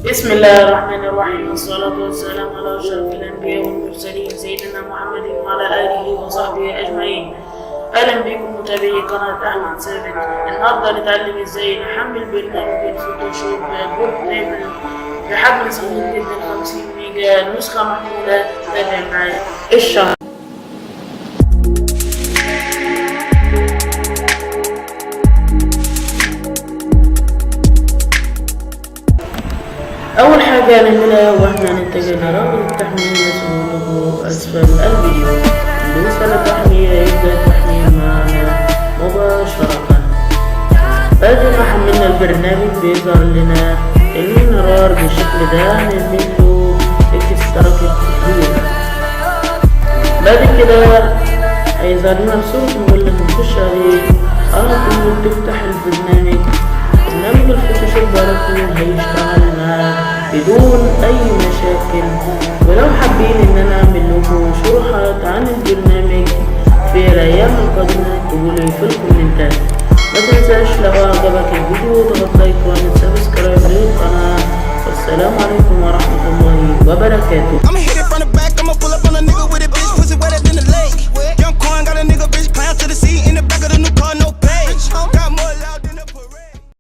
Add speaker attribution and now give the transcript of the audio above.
Speaker 1: بسم الله الرحمن الرحيم، والصلاة والسلام على أشرف الأنبياء والمرسلين سيدنا محمد وعلى آله وصحبه أجمعين. أهلا بكم متابعي قناة أحمد ثابت. النهارده نتعلم إزاي نحمل برنامج الفوتوشوب برنامج بحجم صغير جدا 50 ميجا، نسخة محمولة. تابع معايا الشهر. أول حاجة هنعملها واحنا هنتجه لرابط التحميل نسخة أسفل الفيديو. ندوس على تحميل، يبدأ التحميل معنا مباشرة. بعد ما حملنا البرنامج بيظهر لنا المنرار بالشكل ده، هنعمله اشتراك كبير. بعد كده هيظهر لنا صورة مولد نخش عليه على طول. تفتح البرنامج الفوتوشوب على طول هيشتغل بدون اي مشاكل. ولو حابين ان انا اعمل لكم شروحات عن البرنامج في الايام القادمه تقولوا في الكومنتات. ما تنساش لو عجبك الفيديو تضغط لايك وعمل سبسكرايب للقناه. والسلام عليكم ورحمه الله وبركاته.